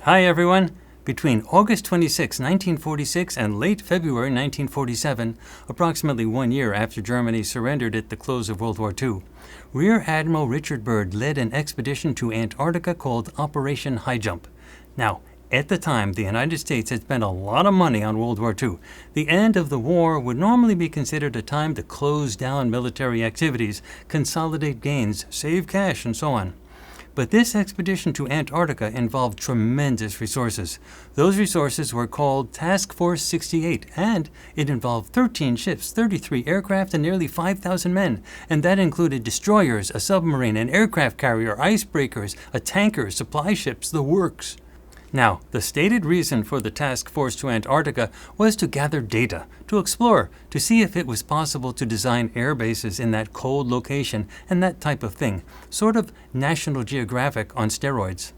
Hi everyone! Between August 26, 1946 and late February 1947, approximately 1 year after Germany surrendered at the close of World War II, Rear Admiral Richard Byrd led an expedition to Antarctica called Operation Highjump. Now, at the time, the United States had spent a lot of money on World War II. The end of the war would normally be considered a time to close down military activities, consolidate gains, save cash, and so on. But this expedition to Antarctica involved tremendous resources. Those resources were called Task Force 68, and it involved 13 ships, 33 aircraft, and nearly 5,000 men. And that included destroyers, a submarine, an aircraft carrier, icebreakers, a tanker, supply ships, the works. Now, the stated reason for the task force to Antarctica was to gather data, to explore, to see if it was possible to design air bases in that cold location and that type of thing, sort of National Geographic on steroids.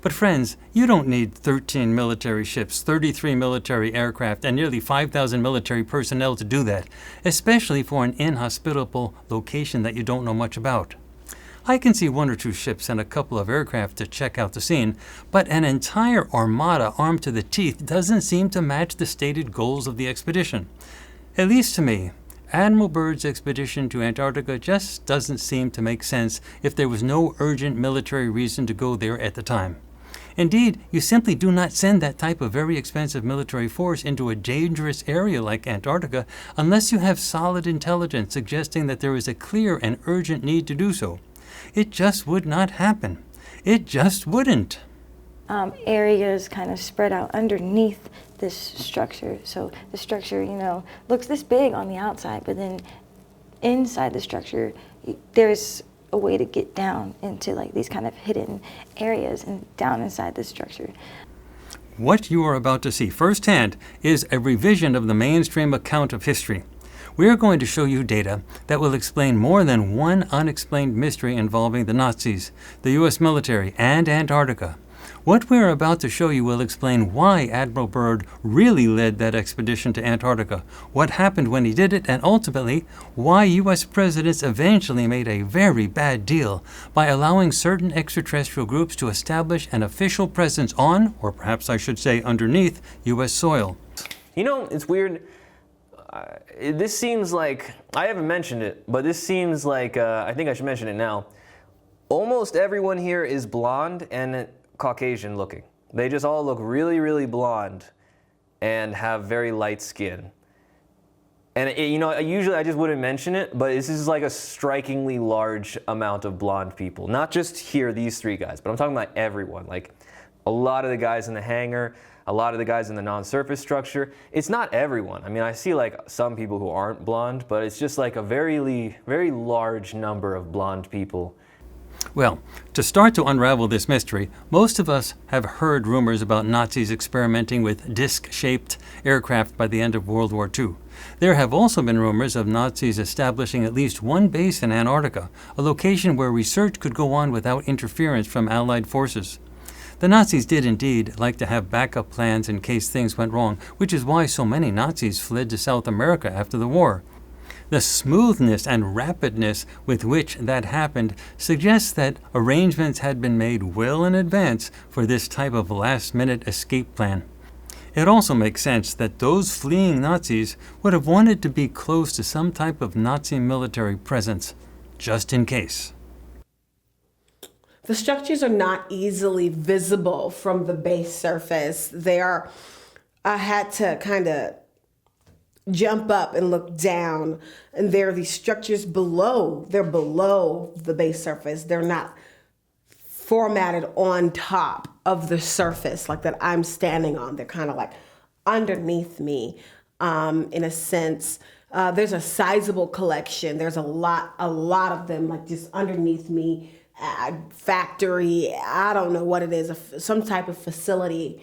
But friends, you don't need 13 military ships, 33 military aircraft, and nearly 5,000 military personnel to do that, especially for an inhospitable location that you don't know much about. I can see 1 or 2 ships and a couple of aircraft to check out the scene, but an entire armada armed to the teeth doesn't seem to match the stated goals of the expedition. At least to me, Admiral Byrd's expedition to Antarctica just doesn't seem to make sense if there was no urgent military reason to go there at the time. Indeed, you simply do not send that type of very expensive military force into a dangerous area like Antarctica unless you have solid intelligence suggesting that there is a clear and urgent need to do so. It just would not happen. It just wouldn't. Areas kind of spread out underneath this structure. So the structure, looks this big on the outside, but then inside the structure, there's a way to get down into like these kind of hidden areas and down inside the structure. What you are about to see firsthand is a revision of the mainstream account of history. We are going to show you data that will explain more than one unexplained mystery involving the Nazis, the U.S. military, and Antarctica. What we are about to show you will explain why Admiral Byrd really led that expedition to Antarctica, what happened when he did it, and ultimately, why U.S. presidents eventually made a very bad deal by allowing certain extraterrestrial groups to establish an official presence on, or perhaps I should say underneath, U.S. soil. It's weird. This seems like, I haven't mentioned it, but this seems like, I think I should mention it now. Almost everyone here is blonde and Caucasian looking. They just all look really, really blonde and have very light skin. And usually I just wouldn't mention it, but this is like a strikingly large amount of blonde people. Not just here, these 3 guys, but I'm talking about everyone. Like a lot of the guys in the hangar, a lot of the guys in the non-surface structure. It's not everyone. I mean, I see like some people who aren't blonde, but it's just like a very, very large number of blonde people. Well, to start to unravel this mystery, most of us have heard rumors about Nazis experimenting with disc-shaped aircraft by the end of World War II. There have also been rumors of Nazis establishing at least one base in Antarctica, a location where research could go on without interference from Allied forces. The Nazis did indeed like to have backup plans in case things went wrong, which is why so many Nazis fled to South America after the war. The smoothness and rapidness with which that happened suggests that arrangements had been made well in advance for this type of last-minute escape plan. It also makes sense that those fleeing Nazis would have wanted to be close to some type of Nazi military presence, just in case. The structures are not easily visible from the base surface. I had to kind of jump up and look down, and there are these structures below. They're below the base surface. They're not formatted on top of the surface like that I'm standing on. They're kind of like underneath me, in a sense. There's a sizable collection. There's a lot of them like just underneath me. Factory, I don't know what it is, some type of facility.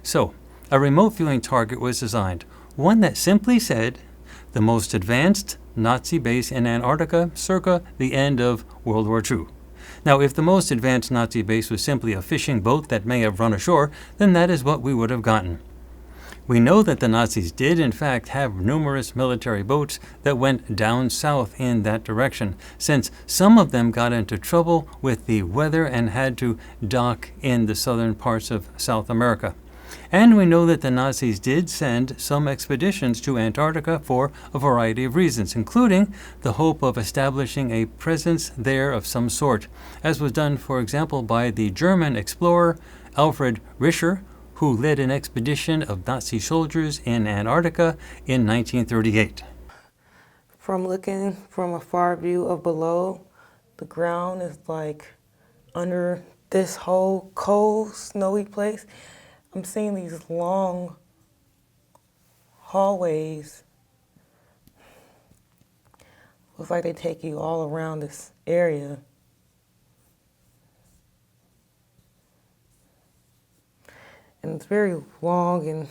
So, a remote viewing target was designed, one that simply said, the most advanced Nazi base in Antarctica circa the end of World War II. Now, if the most advanced Nazi base was simply a fishing boat that may have run ashore, then that is what we would have gotten. We know that the Nazis did in fact have numerous military boats that went down south in that direction, since some of them got into trouble with the weather and had to dock in the southern parts of South America. And we know that the Nazis did send some expeditions to Antarctica for a variety of reasons, including the hope of establishing a presence there of some sort, as was done, for example, by the German explorer Alfred Rischer, who led an expedition of Nazi soldiers in Antarctica in 1938. From looking from a far view of below, the ground is like under this whole cold, snowy place. I'm seeing these long hallways. Looks like they take you all around this area. And it's very long and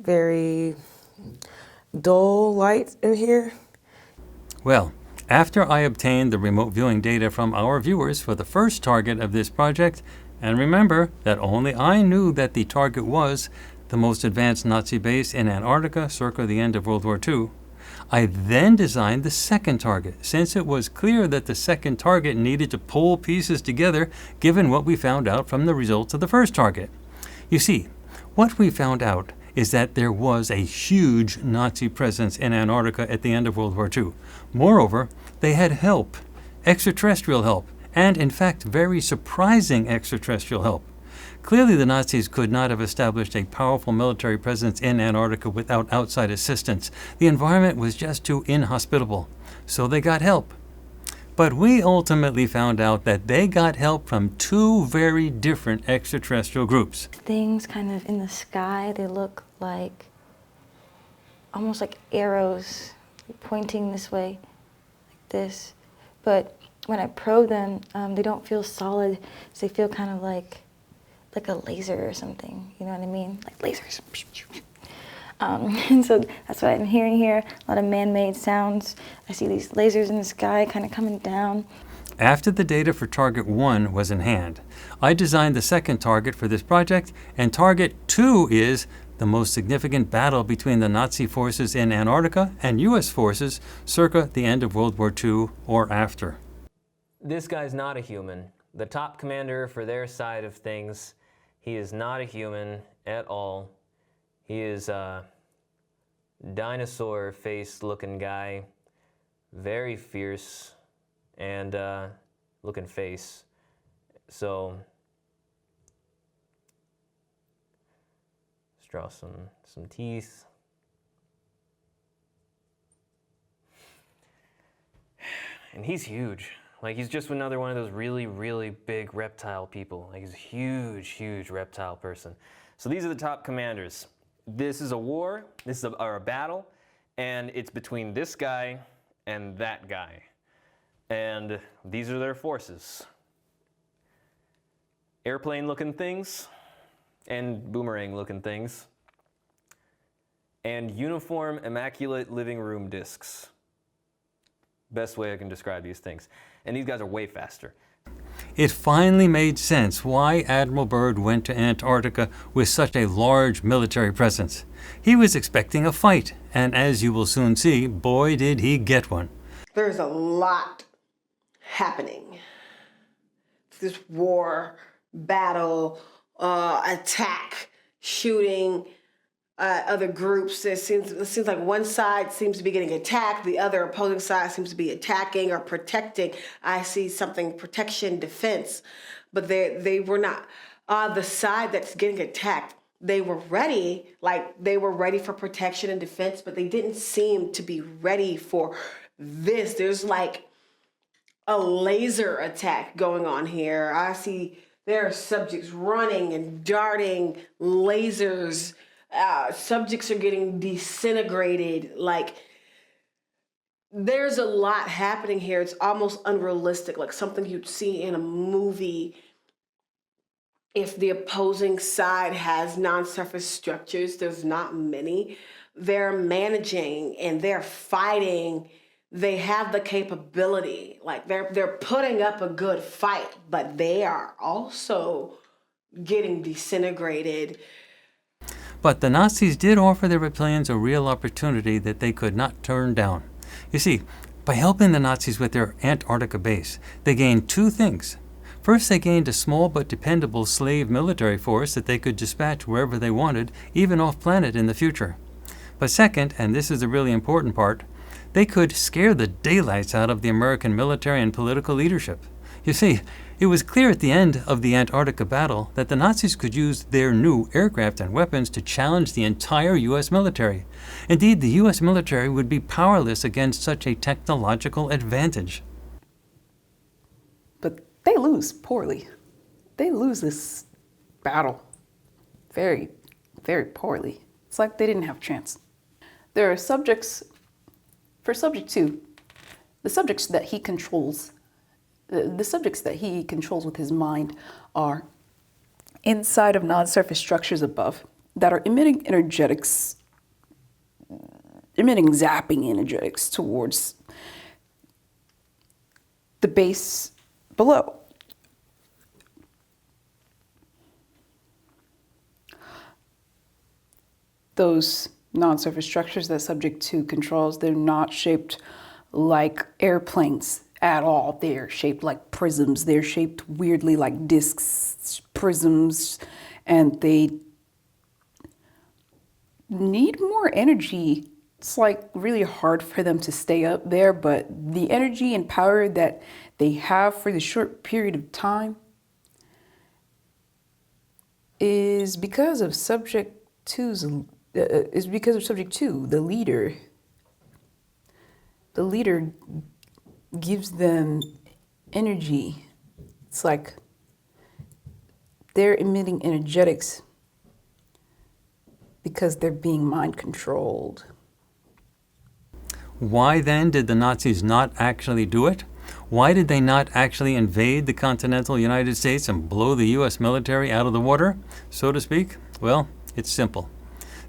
very dull lights in here. Well, after I obtained the remote viewing data from our viewers for the first target of this project, and remember that only I knew that the target was the most advanced Nazi base in Antarctica circa the end of World War II, I then designed the second target, since it was clear that the second target needed to pull pieces together given what we found out from the results of the first target. You see, what we found out is that there was a huge Nazi presence in Antarctica at the end of World War II. Moreover, they had help, extraterrestrial help, and in fact very surprising extraterrestrial help. Clearly the Nazis could not have established a powerful military presence in Antarctica without outside assistance. The environment was just too inhospitable, so they got help. But we ultimately found out that they got help from two very different extraterrestrial groups. Things kind of in the sky, they look like, almost like arrows pointing this way, like this. But when I probe them, they don't feel solid, so they feel kind of like a laser or something, you know what I mean? Like lasers. And so that's what I'm hearing here, a lot of man-made sounds. I see these lasers in the sky kind of coming down. After the data for Target 1 was in hand, I designed the second target for this project, and Target 2 is the most significant battle between the Nazi forces in Antarctica and U.S. forces circa the end of World War II or after. This guy's not a human. The top commander for their side of things, he is not a human at all. He is a dinosaur face looking guy, very fierce and looking face. So let's draw some teeth. And he's huge. Like, he's just another one of those really, really big reptile people. Like, he's a huge, huge reptile person. So these are the top commanders. This is a war, this is a battle, and it's between this guy and that guy. And these are their forces. Airplane-looking things, and boomerang-looking things, and uniform, immaculate living room discs. Best way I can describe these things. And these guys are way faster. It finally made sense why Admiral Byrd went to Antarctica with such a large military presence. He was expecting a fight, and as you will soon see, boy did he get one. There's a lot happening. This war, battle, attack, shooting, other groups. It seems like one side seems to be getting attacked, the other opposing side seems to be attacking or protecting. I see something protection, defense, but they were not. The side that's getting attacked, they were ready, like they were ready for protection and defense, but they didn't seem to be ready for this. There's like a laser attack going on here. I see there are subjects running and darting lasers. Subjects are getting disintegrated. Like, there's a lot happening here. It's almost unrealistic, like something you'd see in a movie. If the opposing side has non-surface structures, there's not many. They're managing and they're fighting. They have the capability. Like, they're putting up a good fight, but they are also getting disintegrated. But the Nazis did offer the reptilians a real opportunity that they could not turn down. You see, by helping the Nazis with their Antarctica base, they gained two things. First, they gained a small but dependable slave military force that they could dispatch wherever they wanted, even off-planet in the future. But second, and this is the really important part, they could scare the daylights out of the American military and political leadership. You see, it was clear at the end of the Antarctica battle that the Nazis could use their new aircraft and weapons to challenge the entire U.S. military. Indeed, the U.S. military would be powerless against such a technological advantage. But they lose poorly. They lose this battle very, very poorly. It's like they didn't have a chance. There are subjects, for Subject 2, the subjects that he controls with his mind are inside of non-surface structures above that are emitting zapping energetics towards the base below. Those non-surface structures that Subject 2 controls, they're not shaped like airplanes at all. They're shaped like prisms. They're shaped weirdly like discs, prisms, and they need more energy. It's like really hard for them to stay up there, but the energy and power that they have for the short period of time is because of Subject 2, the leader. The leader gives them energy. It's like they're emitting energetics because they're being mind controlled. Why then did the Nazis not actually do it? Why did they not actually invade the continental United States and blow the U.S. military out of the water, so to speak? Well, it's simple.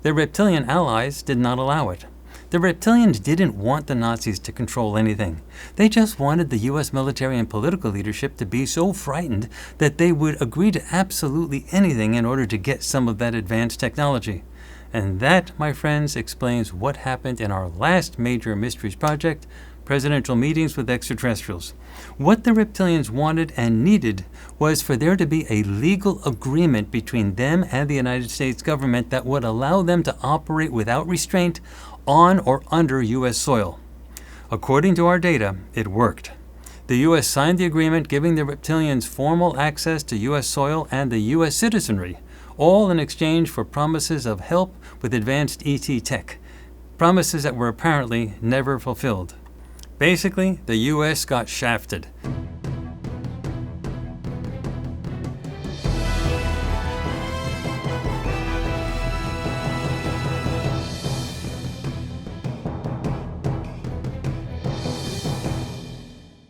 Their reptilian allies did not allow it. The reptilians didn't want the Nazis to control anything. They just wanted the U.S. military and political leadership to be so frightened that they would agree to absolutely anything in order to get some of that advanced technology. And that, my friends, explains what happened in our last major mysteries project, presidential meetings with extraterrestrials. What the reptilians wanted and needed was for there to be a legal agreement between them and the United States government that would allow them to operate without restraint on or under U.S. soil. According to our data, it worked. The U.S. signed the agreement giving the reptilians formal access to U.S. soil and the U.S. citizenry, all in exchange for promises of help with advanced ET tech, promises that were apparently never fulfilled. Basically, the U.S. got shafted.